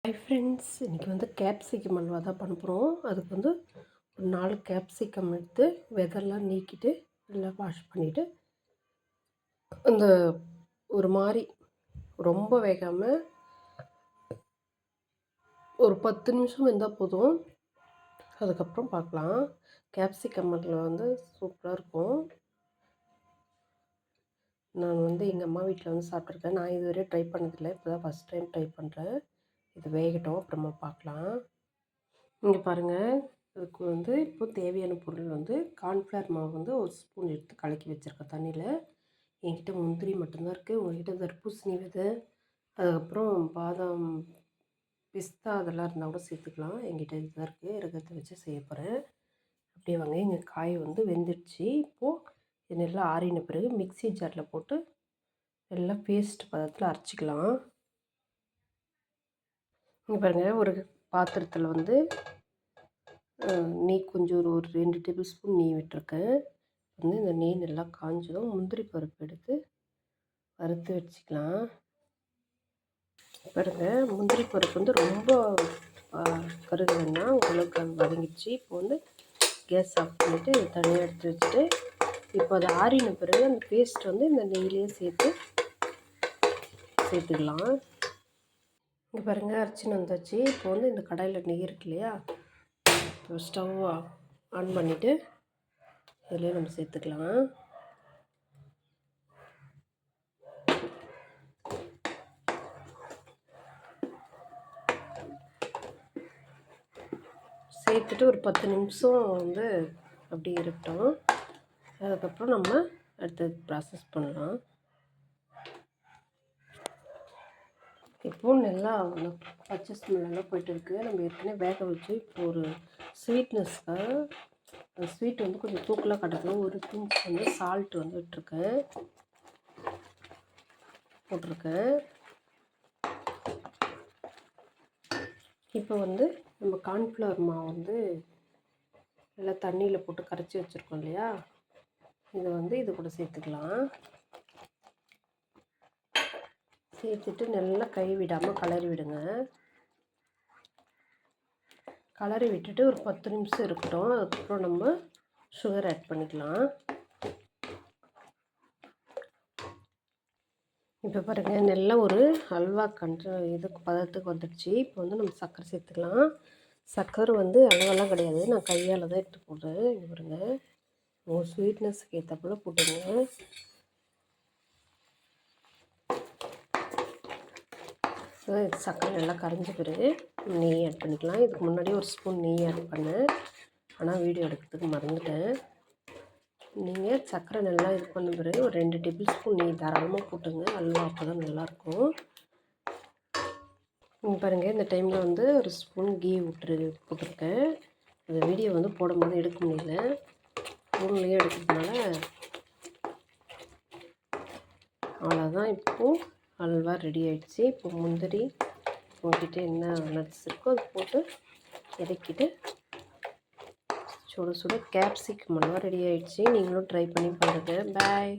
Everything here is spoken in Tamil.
ஹாய் ஃப்ரெண்ட்ஸ், இன்றைக்கி வந்து கேப்சிகம் அல்வா தான் பண்ண போகிறோம். அதுக்கு வந்து ஒரு 4 கேப்சிகம் எடுத்து விதெல்லாம் நீக்கிட்டு நல்லா வாஷ் பண்ணிவிட்டு அந்த ஒரு மாதிரி ரொம்ப வேகாமல் ஒரு 10 நிமிஷம் வெந்தால் போதும். அதுக்கப்புறம் பார்க்கலாம். கேப்சிகம் அல்வா வந்து சூப்பராக இருக்கும். நான் வந்து எங்கள் அம்மா வீட்டில் வந்து சாப்பிட்ருக்கேன். நான் இதுவரை ட்ரை பண்ணதில்லை. இப்போ தான் ஃபஸ்ட் டைம் ட்ரை பண்ணுறேன். இது வேகட்டும், அப்புறமா பார்க்கலாம். இங்கே பாருங்கள், அதுக்கு வந்து இப்போ தேவையான பொருள் வந்து கார்ன்ஃப்ளவர் மாவு வந்து ஒரு ஸ்பூன் எடுத்து கலக்கி வச்சுருக்கேன் தண்ணியில். என்கிட்ட முந்திரி மட்டும்தான் இருக்குது. உங்கள்கிட்ட தர்பூசணி விதை, அதுக்கப்புறம் பாதாம், பிஸ்தா அதெல்லாம் இருந்தால் கூட சேர்த்துக்கலாம். என்கிட்ட இதுதான் இருக்குது. இருக்கிறத வச்சு செய்ய போகிறேன். அப்படியே வாங்க. இங்கே காய் வந்து வெந்துடுச்சு. இப்போது இது நல்லா ஆறின பிறகு மிக்ஸி ஜாரில் போட்டு நல்லா பேஸ்ட் பதத்தில் அரைச்சிக்கலாம். இங்கே பாருங்கள், ஒரு பாத்திரத்தில் வந்து நெய் கொஞ்சம் ஒரு 2 டேபிள் ஸ்பூன் நெய் விட்டுருக்கேன். வந்து இந்த நெய் நல்லா காஞ்சதும் முந்திரி பருப்பு எடுத்து வறுத்து வச்சுக்கலாம். பாருங்க, முந்திரி பருப்பு வந்து ரொம்ப கருகுதுன்னா உங்களுக்கு வதங்கிடுச்சு. இப்போ வந்து கேஸ் ஆஃப் பண்ணிவிட்டு தனியாக எடுத்து வச்சுட்டு இப்போ அதை ஆறின பிறகு அந்த பேஸ்ட் வந்து இந்த நெய்லேயே சேர்த்துக்கலாம். இங்கே பாருங்கள், அரைச்சின்னு வந்தாச்சு. இப்போ வந்து இந்த கடாயில் நெய் இருக்கு இல்லையா, ஸ்டவ் ஆன் பண்ணிவிட்டு இதிலே நம்ம சேர்த்துக்கலாம். சேர்த்துட்டு ஒரு 10 நிமிஷம் வந்து அப்படியே இருக்கட்டும். அதுக்கப்புறம் நம்ம அடுத்து ப்ராசஸ் பண்ணலாம். இப்போது நல்லா பச்சை ஸ்மெல்லாம் போய்ட்டு இருக்குது. நம்ம ஏற்கனவே வேக வச்சு இப்போ ஒரு ஸ்வீட்னஸ்க்காக அந்த ஸ்வீட் வந்து கொஞ்சம் தூக்கலாக கட்டுறது ஒரு பிஞ்ச் வந்து சால்ட் வந்து போட்டிருக்கேன். இப்போ வந்து நம்ம கார்ன்ஃப்ளவர் மாவு வந்து நல்லா தண்ணியில் போட்டு கரைச்சி வச்சுருக்கோம் இல்லையா, இதை வந்து இது கூட சேர்த்துக்கலாம். சேர்த்துட்டு நல்லா கை விடாமல் கலரி விடுங்க. கலரி விட்டுட்டு ஒரு 10 நிமிஷம் இருக்கட்டும். அதுக்கப்புறம் நம்ம சுகர் ஆட் பண்ணிக்கலாம். இப்போ பாருங்கள், நல்லா ஒரு அல்வா இதுக்கு பதத்துக்கு வந்துடுச்சு. இப்போ வந்து நம்ம சர்க்கரை சேர்த்துக்கலாம். சர்க்கரை வந்து அளவெல்லாம் கிடையாது, நான் கையால் தான் எடுத்து போடுறேன். இங்கே பாருங்கள், உங்கள் ஸ்வீட்னஸ்க்கு ஏற்றப்போல போட்டுங்க. சர்க்கரை நல்லா கரைஞ்ச பிறகு நெய் ஆட் பண்ணிக்கலாம். இதுக்கு முன்னாடி ஒரு ஸ்பூன் நெய் ஆட் பண்ணேன், ஆனால் வீடியோ எடுக்கிறதுக்கு மறந்துட்டேன். நீங்கள் சர்க்கரை நல்லா இது பண்ண பிறகு ஒரு 2 டேபிள் ஸ்பூன் நெய் தாராளமாக போட்டுங்க. அல்வா அப்போ தான் நல்லாயிருக்கும். பாருங்கள், இந்த டைமில் வந்து ஒரு ஸ்பூன் கீ போட்டிருக்கேன். அந்த வீடியோ வந்து போடும்போது எடுக்க முடியல, ஃபோன்லேயே எடுக்கிறதுனால. அவ்வளோதான், இப்போது அல்வா ரெடி ஆகிடுச்சு. இப்போ முந்திரி உங்கள்கிட்ட என்ன நட்ஸ் இருக்கோ அது போட்டு இறக்கிட்டு சுட சுட கேப்சிகம் அல்வா ரெடி ஆகிடுச்சு. நீங்களும் ட்ரை பண்ணி பாருங்கள். பாய்.